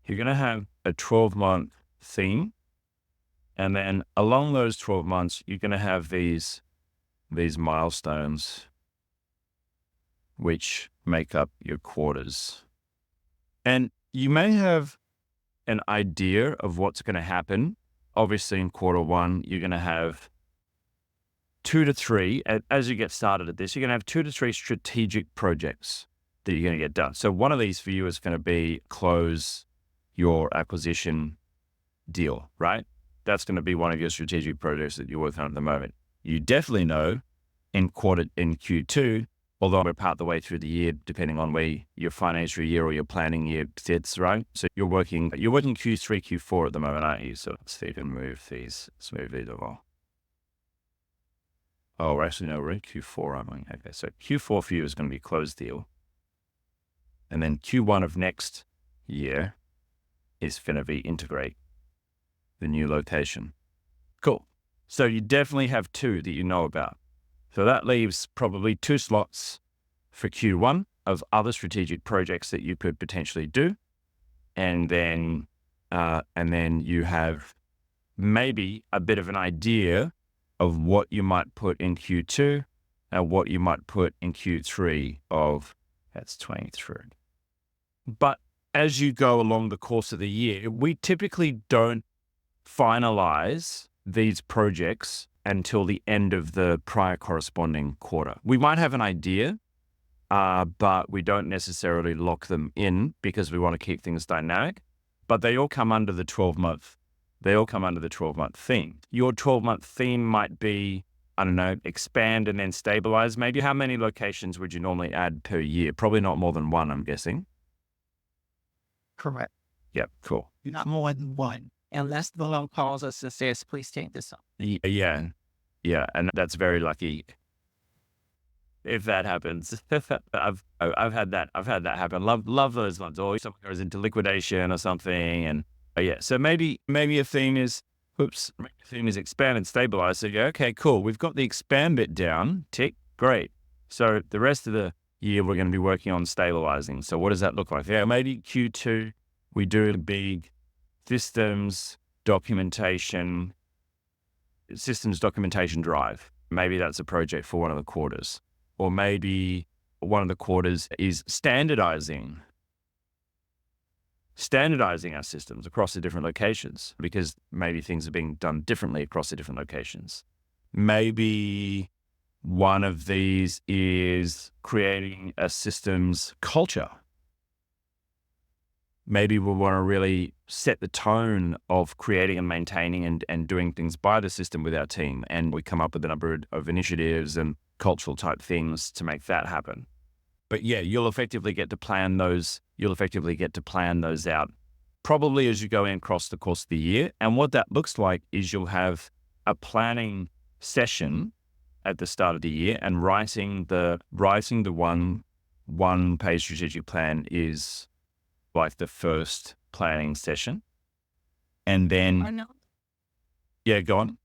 you're going to have a 12-month theme. And then along those 12 months, you're going to have these milestones, which make up your quarters. And you may have an idea of what's going to happen. Obviously, in quarter one, you're going to have 2 to 3, as you get started at this, you're going to have 2 to 3 strategic projects that you're going to get done. So one of these for you is going to be close your acquisition deal, right? That's going to be one of your strategic projects that you're working on at the moment. You definitely know in Q2, although we're part the way through the year, depending on where your financial year or your planning year sits, right? So you're working Q3, Q4 at the moment, aren't you? So let's see if we can move these over. Oh, actually, no, we're in Q4, aren't we? Okay, so Q4 for you is going to be closed deal. And then Q1 of next year is going to be integrate the new location. Cool. So you definitely have 2 that you know about. So that leaves probably 2 slots for Q1 of other strategic projects that you could potentially do. And then you have maybe a bit of an idea of what you might put in Q2 and what you might put in Q3 that's 23. But as you go along the course of the year, we typically don't finalize these projects until the end of the prior corresponding quarter. We might have an idea, but we don't necessarily lock them in because we want to keep things dynamic, but they all come under the 12-month. They all come under the 12-month theme. Your 12-month theme might be, I don't know, expand and then stabilize. Maybe how many locations would you normally add per year? Probably not more than 1, I'm guessing. Correct. Yep, cool. Not more than 1. Unless the law calls us and says, please take this up. Yeah. And that's very lucky if that happens. I've had that happen. Love those ones. Or someone goes into liquidation or something. And yeah, so maybe a theme is, expand and stabilize. So yeah, okay, cool. We've got the expand bit down. Tick, great. So the rest of the year, we're going to be working on stabilizing. So what does that look like? Yeah, maybe Q2, we do a big systems documentation drive. Maybe that's a project for one of the quarters. Or maybe one of the quarters is standardizing our systems across the different locations because maybe things are being done differently across the different locations. Maybe one of these is creating a systems culture. Maybe we want to really set the tone of creating and maintaining and doing things by the system with our team. And we come up with a number of initiatives and cultural type things to make that happen. But yeah, you'll effectively get to plan those out probably as you go in across the course of the year. And what that looks like is you'll have a planning session at the start of the year, and writing the one page strategic plan is like the first planning session. And then, yeah, go on.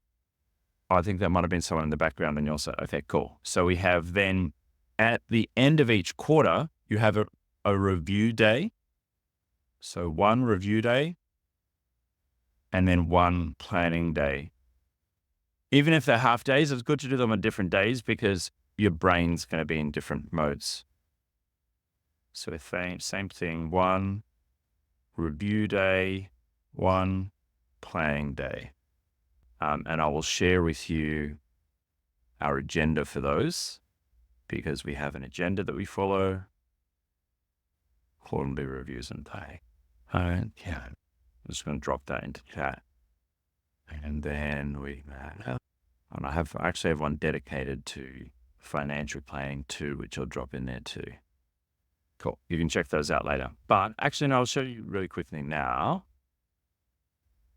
I think that might have been someone in the background on your side. Okay, cool. So we have then at the end of each quarter, you have a review day. So 1 review day and then 1 planning day. Even if they're half days, it's good to do them on different days because your brain's going to be in different modes. So same thing, 1 review day, 1 planning day. And I will share with you our agenda for those because we have an agenda that we follow. Quarterly reviews and pay. I'm just going to drop that into chat. And then I actually have one dedicated to financial planning too, which I'll drop in there too. Cool. You can check those out later. But actually, no, I'll show you really quickly now.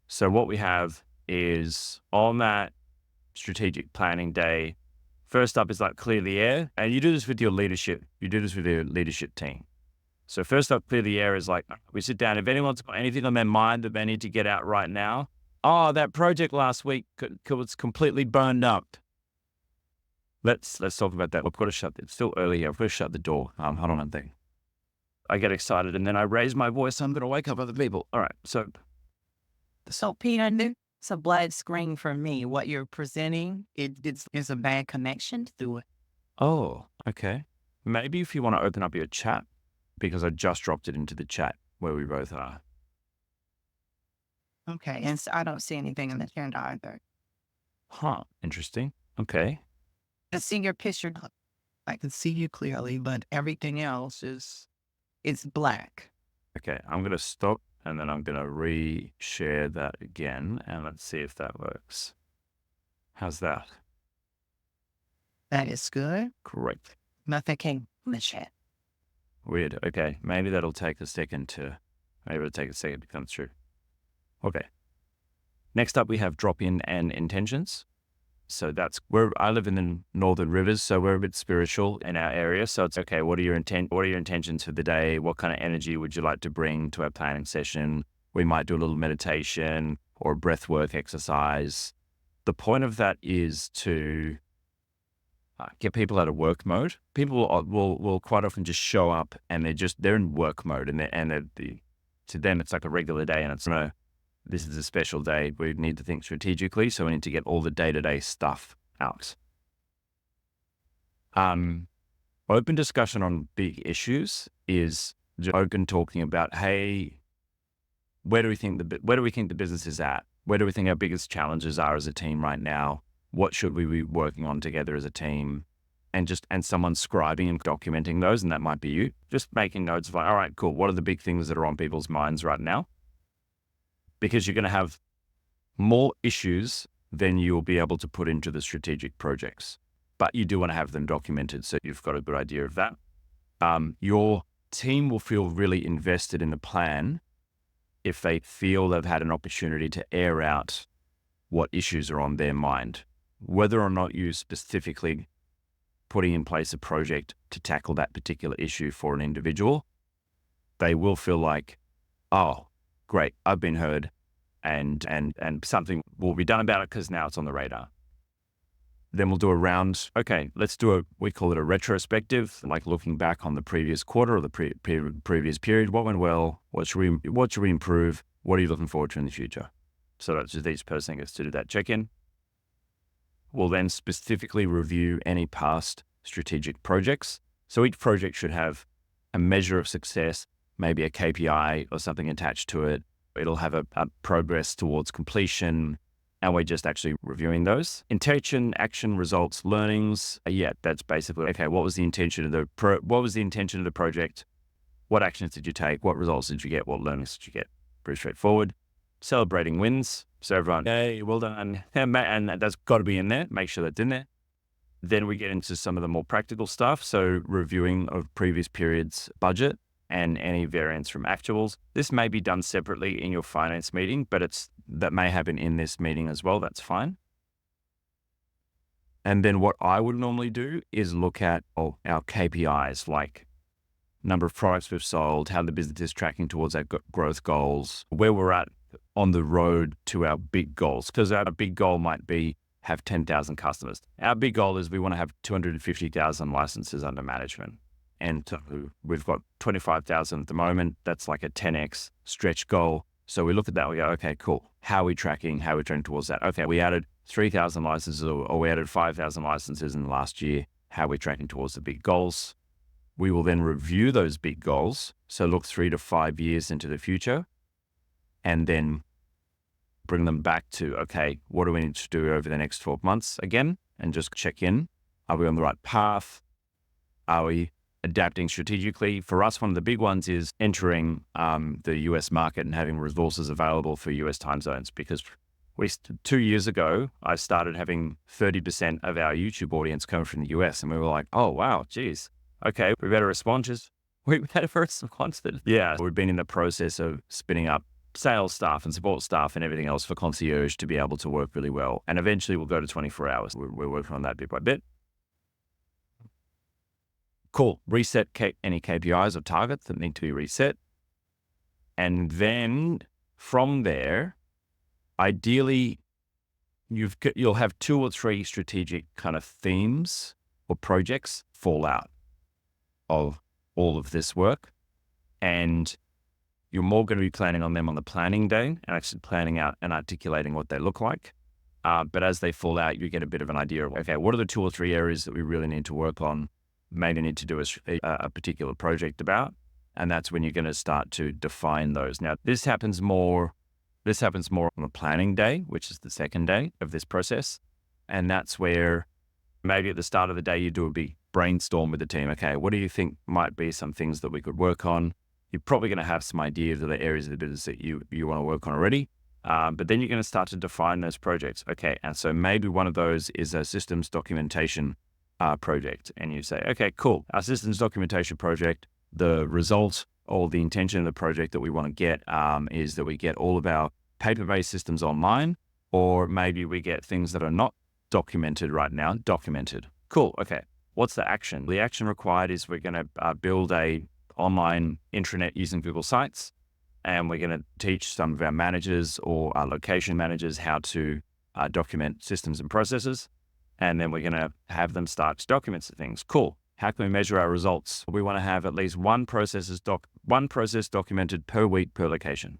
So what we have is on that strategic planning day, first up is like clear the air. And you do this with your leadership. You do this with your leadership team. So first up, clear the air is like, we sit down. If anyone's got anything on their mind that they need to get out right now, that project last week was completely burned up. Let's talk about that. We've got to shut it. It's still early here. I've got to shut the door. Hold on one thing. I get excited and then I raise my voice. I'm going to wake up other people. All right. So, Peter, it's a black screen for me. What you're presenting, it's a bad connection through it. oh, okay. Maybe if you want to open up your chat, because I just dropped it into the chat where we both are. Okay. And so I don't see anything in the chat either. Huh. Interesting. Okay. I see your picture. I can see you clearly, but everything else it's black. Okay. I'm going to stop and then I'm going to re-share that again and let's see if that works. How's that? That is good. Great. Nothing came in the chat. Weird. Okay. Maybe that'll take a second to come through. Okay. Next up, we have drop-in and intentions. So that's where I live in the Northern Rivers. So we're a bit spiritual in our area. So it's okay. What are your intentions for the day? What kind of energy would you like to bring to our planning session? We might do a little meditation or a breath work exercise. The point of that is to get people out of work mode. People will quite often just show up and they're in work mode to them it's like a regular day and it's no. This is a special day. We need to think strategically, so we need to get all the day-to-day stuff out. Open discussion on big issues is just open talking about, hey, where do we think the business is at? Where do we think our biggest challenges are as a team right now? What should we be working on together as a team? And someone scribing and documenting those, and that might be you. Just making notes of like, all right, cool. What are the big things that are on people's minds right now? Because you're going to have more issues than you'll be able to put into the strategic projects. But you do want to have them documented, so you've got a good idea of that. Your team will feel really invested in the plan if they feel they've had an opportunity to air out what issues are on their mind. Whether or not you specifically putting in place a project to tackle that particular issue for an individual, they will feel like, oh, great, I've been heard and something will be done about it because now it's on the radar. Then we'll do a round. Okay, we call it a retrospective, like looking back on the previous quarter or the previous period. What went well? What should we improve? What are you looking forward to in the future? So that's just each person gets to do that check-in. We'll then specifically review any past strategic projects. So each project should have a measure of success, maybe a KPI or something attached to it. It'll have a progress towards completion, and we're just actually reviewing those. Intention, action, results, learnings. That's basically, okay, what was the intention of the project? What actions did you take? What results did you get? What learnings did you get? Pretty straightforward. Celebrating wins. So everyone, hey, well done. And that's got to be in there. Make sure that's in there. Then we get into some of the more practical stuff. So reviewing of previous periods' budget and any variance from actuals. This may be done separately in your finance meeting, but that may happen in this meeting as well. That's fine. And then what I would normally do is look at our KPIs, like number of products we've sold, how the business is tracking towards our growth goals, where we're at on the road to our big goals. Because our big goal might be have 10,000 customers. Our big goal is we want to have 250,000 licenses under management. And we've got 25,000 at the moment. That's like a 10x stretch goal. So we look at that, we go, okay, cool. How are we tracking? How are we tracking towards that? Okay, we added 3,000 licenses or we added 5,000 licenses in the last year. How are we tracking towards the big goals? We will then review those big goals. So look 3 to 5 years into the future and then bring them back to, okay, what do we need to do over the next 12 months again? And just check in. Are we on the right path? Are we adapting strategically? For us, one of the big ones is entering the US market and having resources available for US time zones, because 2 years ago, I started having 30% of our YouTube audience coming from the US, and we were like, oh, wow, geez. Okay, we better respond. Yeah, we've been in the process of spinning up sales staff and support staff and everything else for concierge to be able to work really well. And eventually we'll go to 24 hours. We're working on that bit by bit. Cool. Reset any KPIs or targets that need to be reset. And then from there, ideally, you'll have 2 or 3 strategic kind of themes or projects fall out of all of this work. And you're more going to be planning on them on the planning day and actually planning out and articulating what they look like. But as they fall out, you get a bit of an idea of, okay, what are the 2 or 3 areas that we really need to work on, maybe need to do a particular project about. And that's when you're going to start to define those. Now, this happens more on the planning day, which is the second day of this process. And that's where maybe at the start of the day, you do a big brainstorm with the team. Okay, what do you think might be some things that we could work on? You're probably going to have some ideas of the areas of the business that you want to work on already. But then you're going to start to define those projects. Okay, and so maybe one of those is a systems documentation project. And you say, okay, cool. Our systems documentation project, the result or the intention of the project that we want to get is that we get all of our paper-based systems online, or maybe we get things that are not documented right now, documented. Cool, okay. What's the action? The action required is we're going to build a online intranet using Google Sites, and we're going to teach some of our managers or our location managers how to document systems and processes. And then we're going to have them start to document some things. Cool. How can we measure our results? We want to have at least one process documented per week per location.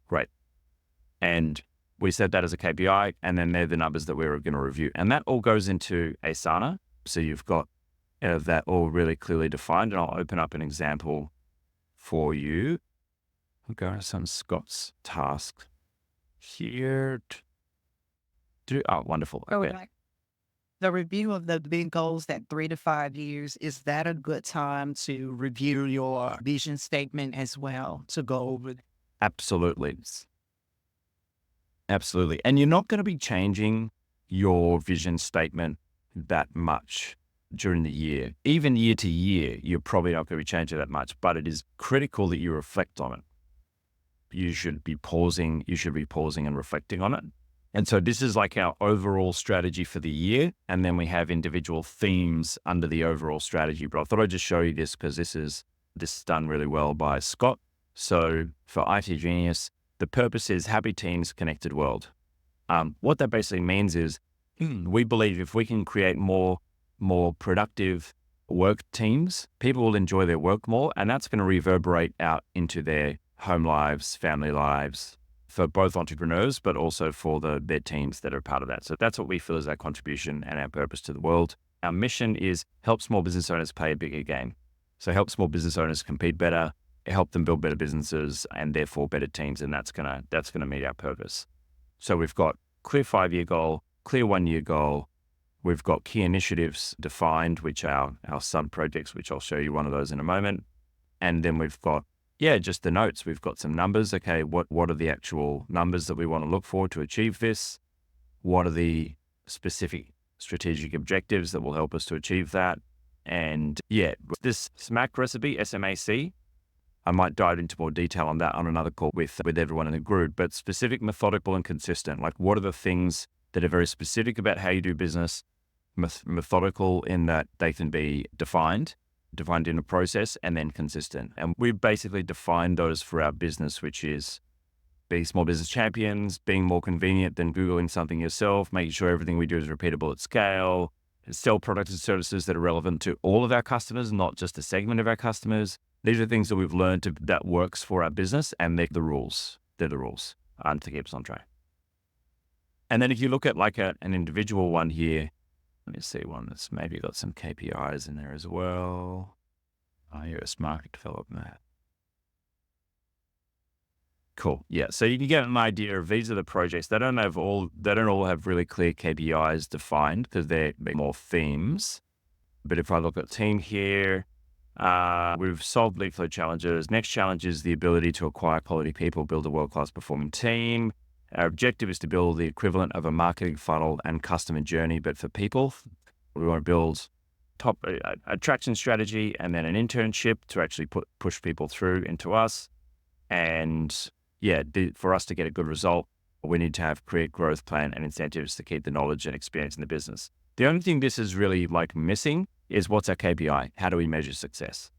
Great. And we set that as a KPI, and then they're the numbers that we're going to review. And that all goes into Asana. So you've got that all really clearly defined. And I'll open up an example for you. I'll go to some Scott's task here. Oh, wonderful. Okay. The review of the big goals that 3 to 5 years, is that a good time to review your vision statement as well, to go over? Absolutely. Absolutely. And you're not going to be changing your vision statement that much during the year. Even year to year, you're probably not going to be changing that much, but it is critical that you reflect on it. You should be pausing and reflecting on it. And so this is like our overall strategy for the year. And then we have individual themes under the overall strategy. But I thought I'd just show you this because this is done really well by Scott. So for IT Genius, the purpose is happy teams, connected world. What that basically means is we believe if we can create more productive work teams, people will enjoy their work more, and that's going to reverberate out into their home lives, family lives, for both entrepreneurs, but also for their teams that are part of that. So that's what we feel is our contribution and our purpose to the world. Our mission is help small business owners play a bigger game. So help small business owners compete better, help them build better businesses and therefore better teams. And that's gonna meet our purpose. So we've got clear 5-year goal, clear 1-year goal. We've got key initiatives defined, which are our sub projects, which I'll show you one of those in a moment. And then we've got, just the notes. We've got some numbers. Okay, what are the actual numbers that we want to look for to achieve this? What are the specific strategic objectives that will help us to achieve that? And this SMAC recipe, SMAC, I might dive into more detail on that on another call with everyone in the group, but specific, methodical, and consistent. Like, what are the things that are very specific about how you do business, methodical in that they can be defined in a process, and then consistent. And we've basically defined those for our business, which is being small business champions, being more convenient than Googling something yourself, making sure everything we do is repeatable at scale, sell products and services that are relevant to all of our customers, not just a segment of our customers. These are things that we've learned that works for our business, and they're the rules. They're the rules to keep us on track. And then if you look at like an individual one here, let me see one that's maybe got some KPIs in there as well. US market development. Cool. Yeah. So you can get an idea of these are the projects. They don't all have really clear KPIs defined because they're more themes. But if I look at team here, we've solved lead flow challenges. Next challenge is the ability to acquire quality people, build a world-class performing team. Our objective is to build the equivalent of a marketing funnel and customer journey, but for people. We want to build top attraction strategy and then an internship to actually push people through into us. And for us to get a good result, we need to have clear growth plan and incentives to keep the knowledge and experience in the business. The only thing this is really like missing is what's our KPI? How do we measure success?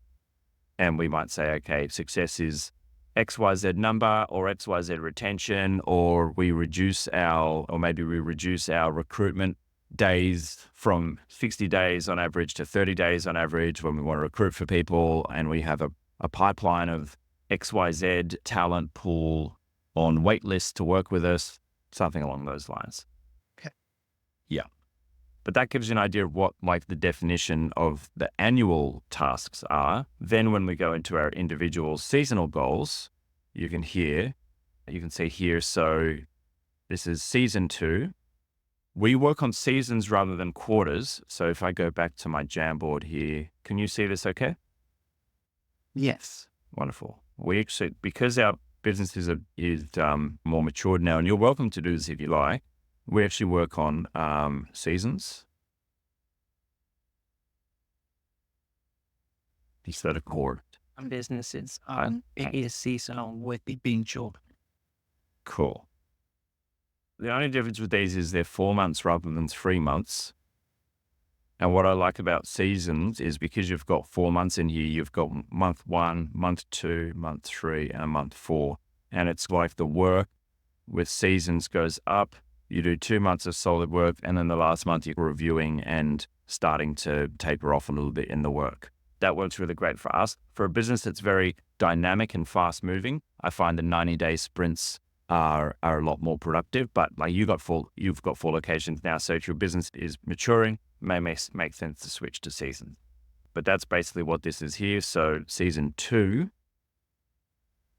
And we might say, okay, success is XYZ number or XYZ retention, or maybe we reduce our recruitment days from 60 days on average to 30 days on average when we want to recruit for people. And we have a pipeline of XYZ talent pool on wait lists to work with us, something along those lines. Okay. Yeah. But that gives you an idea of what like the definition of the annual tasks are. Then when we go into our individual seasonal goals, you can see here, so this is season 2. We work on seasons rather than quarters. So if I go back to my Jamboard here, can you see this okay? Yes. Wonderful. We actually, because our business is more matured now, and you're welcome to do this if you like, we actually work on seasons instead of quarter. Businesses it is seasonal with the being short. Cool. The only difference with these is they're 4 months rather than 3 months. And what I like about seasons is because you've got 4 months in here, you've got month 1, month 2, month 3, and month 4. And it's like the work with seasons goes up. You do 2 months of solid work, and then the last month you're reviewing and starting to taper off a little bit in the work. That works really great for us. For a business that's very dynamic and fast moving, I find the 90-day sprints are a lot more productive. But like you've got 4 locations now, so if your business is maturing, may make sense to switch to seasons. But that's basically what this is here. So season 2,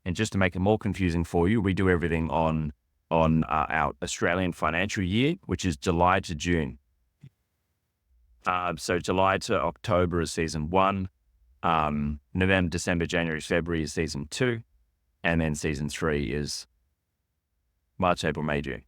and just to make it more confusing for you, we do everything on our Australian financial year, which is July to June. So July to October is season 1. November, December, January, February is season 2. And then season 3 is March, April, May, June.